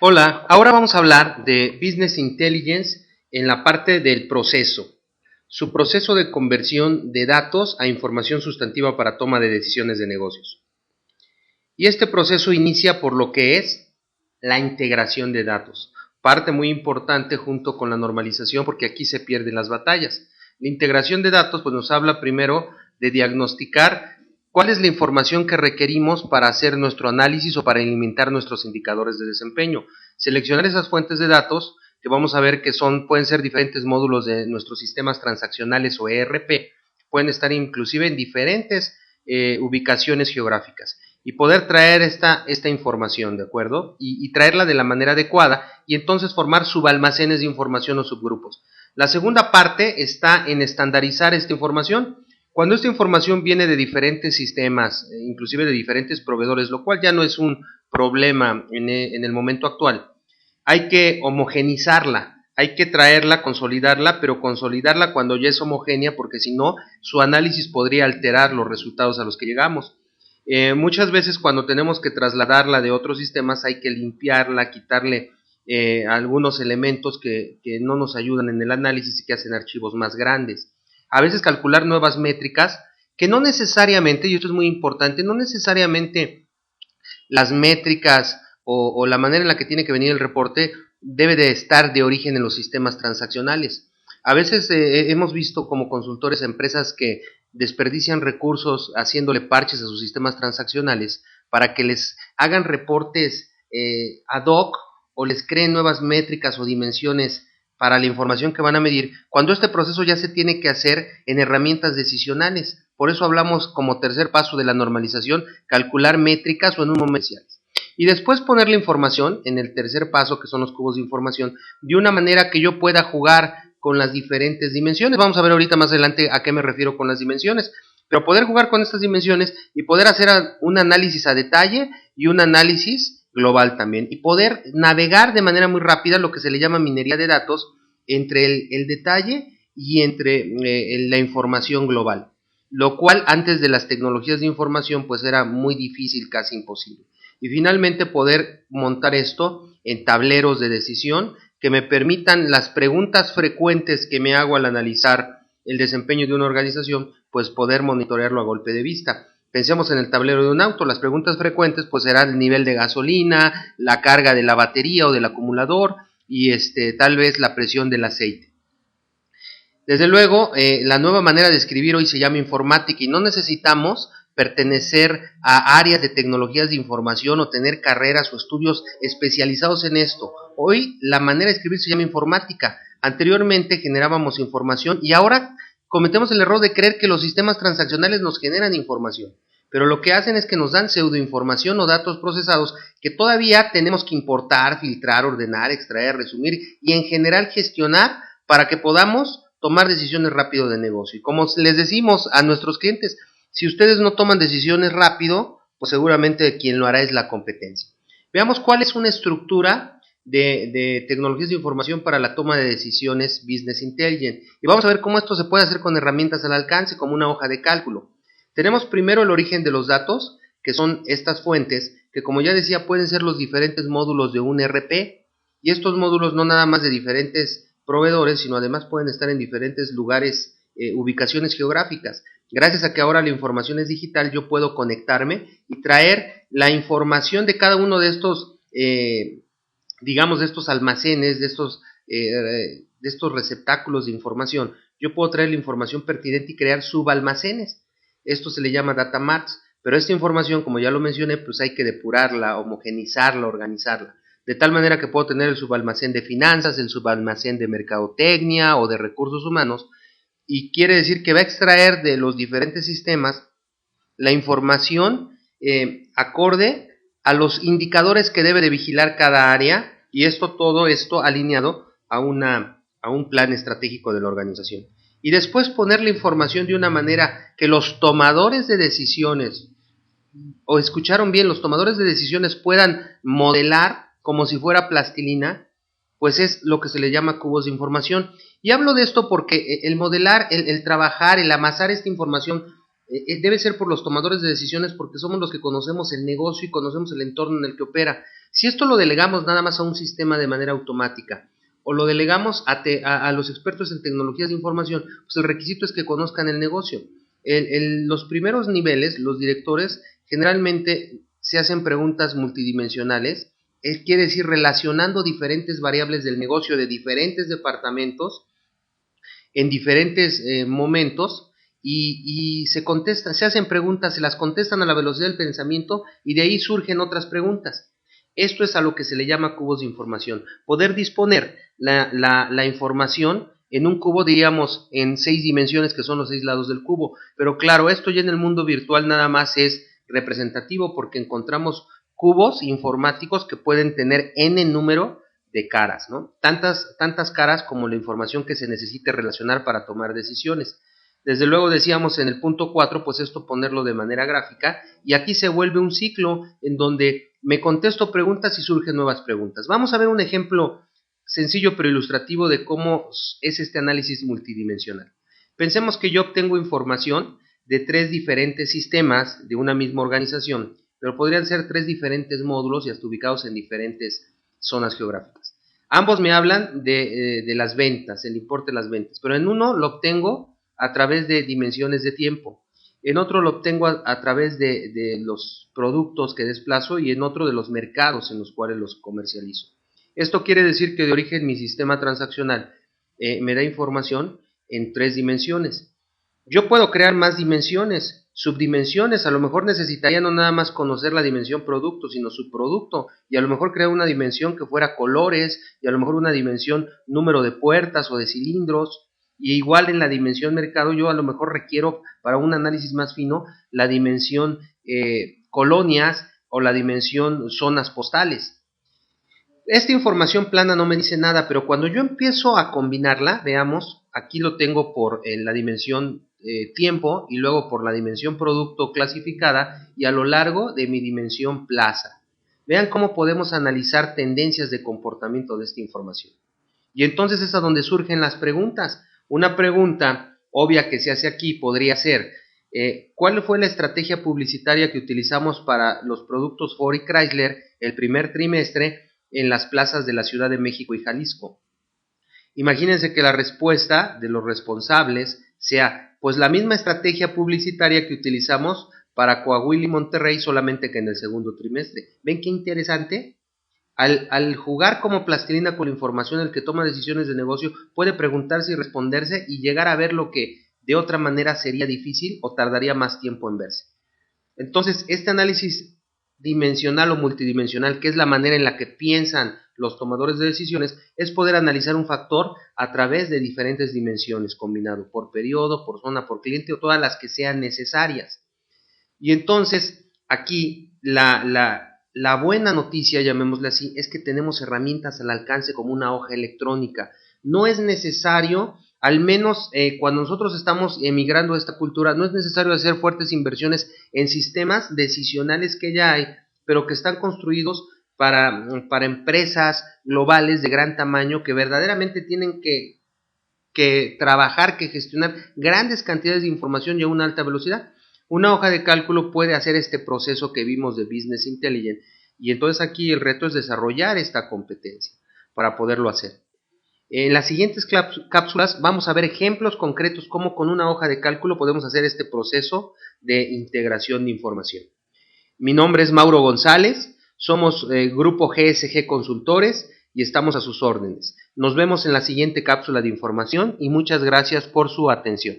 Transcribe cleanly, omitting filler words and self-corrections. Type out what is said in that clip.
Hola, ahora vamos a hablar de Business Intelligence en la parte del proceso, su proceso de conversión de datos a información sustantiva para toma de decisiones de negocios. Y este proceso inicia por lo que es la integración de datos, parte muy importante junto con la normalización porque aquí se pierden las batallas. La integración de datos pues nos habla primero de diagnosticar cuál es la información que requerimos para hacer nuestro análisis o para alimentar nuestros indicadores de desempeño. Seleccionar esas fuentes de datos que vamos a ver que pueden ser diferentes módulos de nuestros sistemas transaccionales o ERP, pueden estar inclusive en diferentes ubicaciones geográficas y poder traer esta información, ¿de acuerdo? Y traerla de la manera adecuada y entonces formar subalmacenes de información o subgrupos. La segunda parte está en estandarizar esta información. Cuando esta información viene de diferentes sistemas, inclusive de diferentes proveedores, lo cual ya no es un problema en el momento actual, hay que homogenizarla, hay que traerla, consolidarla, pero consolidarla cuando ya es homogénea, porque si no, su análisis podría alterar los resultados a los que llegamos. Muchas veces cuando tenemos que trasladarla de otros sistemas hay que limpiarla, quitarle algunos elementos que no nos ayudan en el análisis y que hacen archivos más grandes. A veces calcular nuevas métricas que no necesariamente, y esto es muy importante, no necesariamente las métricas o la manera en la que tiene que venir el reporte debe de estar de origen en los sistemas transaccionales. A veces hemos visto como consultores empresas que desperdician recursos haciéndole parches a sus sistemas transaccionales para que les hagan reportes ad hoc o les creen nuevas métricas o dimensiones para la información que van a medir, cuando este proceso ya se tiene que hacer en herramientas decisionales. Por eso hablamos como tercer paso de la normalización, calcular métricas o en un momento. Y después poner la información en el tercer paso, que son los cubos de información, de una manera que yo pueda jugar con las diferentes dimensiones. Vamos a ver ahorita más adelante a qué me refiero con las dimensiones, pero poder jugar con estas dimensiones y poder hacer un análisis a detalle y un análisis global también, y poder navegar de manera muy rápida lo que se le llama minería de datos entre el detalle y entre la información global, lo cual antes de las tecnologías de información pues era muy difícil, casi imposible. Y finalmente poder montar esto en tableros de decisión que me permitan las preguntas frecuentes que me hago al analizar el desempeño de una organización, pues poder monitorearlo a golpe de vista. Pensemos en el tablero de un auto, las preguntas frecuentes pues serán el nivel de gasolina, la carga de la batería o del acumulador y tal vez la presión del aceite. Desde luego, la nueva manera de escribir hoy se llama informática y no necesitamos pertenecer a áreas de tecnologías de información o tener carreras o estudios especializados en esto. Hoy la manera de escribir se llama informática. Anteriormente generábamos información y ahora cometemos el error de creer que los sistemas transaccionales nos generan información, pero lo que hacen es que nos dan pseudoinformación o datos procesados que todavía tenemos que importar, filtrar, ordenar, extraer, resumir y en general gestionar para que podamos tomar decisiones rápido de negocio. Y como les decimos a nuestros clientes, si ustedes no toman decisiones rápido, pues seguramente quien lo hará es la competencia. Veamos cuál es una estructura de tecnologías de información para la toma de decisiones Business Intelligence. Y vamos a ver cómo esto se puede hacer con herramientas al alcance, como una hoja de cálculo. Tenemos primero el origen de los datos, que son estas fuentes, que como ya decía pueden ser los diferentes módulos de un ERP, y estos módulos no nada más de diferentes proveedores, sino además pueden estar en diferentes lugares, ubicaciones geográficas. Gracias a que ahora la información es digital, yo puedo conectarme y traer la información de cada uno de estos digamos, de estos almacenes, de estos receptáculos de información. Yo puedo traer la información pertinente y crear subalmacenes. Esto se le llama data marts, pero esta información, como ya lo mencioné, pues hay que depurarla, homogenizarla, organizarla, de tal manera que puedo tener el subalmacén de finanzas, el subalmacén de mercadotecnia o de recursos humanos, y quiere decir que va a extraer de los diferentes sistemas la información acorde a los indicadores que debe de vigilar cada área, y todo esto alineado a un plan estratégico de la organización. Y después poner la información de una manera que los tomadores de decisiones, o escucharon bien, los tomadores de decisiones puedan modelar como si fuera plastilina, pues es lo que se le llama cubos de información. Y hablo de esto porque el modelar, el trabajar, el amasar esta información debe ser por los tomadores de decisiones, porque somos los que conocemos el negocio y conocemos el entorno en el que opera. Si esto lo delegamos nada más a un sistema de manera automática, o lo delegamos a los expertos en tecnologías de información, pues el requisito es que conozcan el negocio. Los primeros niveles, los directores, generalmente se hacen preguntas multidimensionales, quiere decir relacionando diferentes variables del negocio de diferentes departamentos en diferentes momentos, y se hacen preguntas, se las contestan a la velocidad del pensamiento, y de ahí surgen otras preguntas. Esto es a lo que se le llama cubos de información. Poder disponer la información en un cubo, diríamos, en 6 dimensiones, que son los 6 lados del cubo. Pero claro, esto ya en el mundo virtual nada más es representativo, porque encontramos cubos informáticos que pueden tener n número de caras, ¿no? Tantas caras como la información que se necesite relacionar para tomar decisiones. Desde luego, decíamos en el punto 4, pues esto ponerlo de manera gráfica, y aquí se vuelve un ciclo en donde me contesto preguntas y surgen nuevas preguntas. Vamos a ver un ejemplo sencillo pero ilustrativo de cómo es este análisis multidimensional. Pensemos que yo obtengo información de 3 diferentes sistemas de una misma organización, pero podrían ser 3 diferentes módulos y hasta ubicados en diferentes zonas geográficas. Ambos me hablan de las ventas, el importe de las ventas, pero en uno lo obtengo a través de dimensiones de tiempo, en otro lo obtengo a través de los productos que desplazo, y en otro de los mercados en los cuales los comercializo. Esto quiere decir que de origen mi sistema transaccional me da información en 3 dimensiones. Yo puedo crear más dimensiones, subdimensiones. A lo mejor necesitaría no nada más conocer la dimensión producto, sino subproducto, y a lo mejor crear una dimensión que fuera colores, y a lo mejor una dimensión número de puertas o de cilindros. Y igual en la dimensión mercado, yo a lo mejor requiero, para un análisis más fino, la dimensión colonias o la dimensión zonas postales. Esta información plana no me dice nada, pero cuando yo empiezo a combinarla, veamos, aquí lo tengo por la dimensión tiempo, y luego por la dimensión producto clasificada, y a lo largo de mi dimensión plaza. Vean cómo podemos analizar tendencias de comportamiento de esta información. Y entonces es a donde surgen las preguntas. Una pregunta obvia que se hace aquí podría ser, ¿cuál fue la estrategia publicitaria que utilizamos para los productos Ford y Chrysler el primer trimestre en las plazas de la Ciudad de México y Jalisco? Imagínense que la respuesta de los responsables sea, pues la misma estrategia publicitaria que utilizamos para Coahuila y Monterrey, solamente que en el segundo trimestre. ¿Ven qué interesante? Al jugar como plastilina con la información, el que toma decisiones de negocio puede preguntarse y responderse y llegar a ver lo que de otra manera sería difícil o tardaría más tiempo en verse. Entonces, este análisis dimensional o multidimensional, que es la manera en la que piensan los tomadores de decisiones, es poder analizar un factor a través de diferentes dimensiones, combinado por periodo, por zona, por cliente, o todas las que sean necesarias. Y entonces, aquí la buena noticia, llamémosle así, es que tenemos herramientas al alcance como una hoja electrónica. No es necesario, al menos cuando nosotros estamos emigrando a esta cultura, no es necesario hacer fuertes inversiones en sistemas decisionales que ya hay, pero que están construidos para empresas globales de gran tamaño que verdaderamente tienen que trabajar, que gestionar grandes cantidades de información y a una alta velocidad. Una hoja de cálculo puede hacer este proceso que vimos de Business Intelligence, y entonces aquí el reto es desarrollar esta competencia para poderlo hacer. En las siguientes cápsulas vamos a ver ejemplos concretos cómo con una hoja de cálculo podemos hacer este proceso de integración de información. Mi nombre es Mauro González, somos Grupo GSG Consultores y estamos a sus órdenes. Nos vemos en la siguiente cápsula de información y muchas gracias por su atención.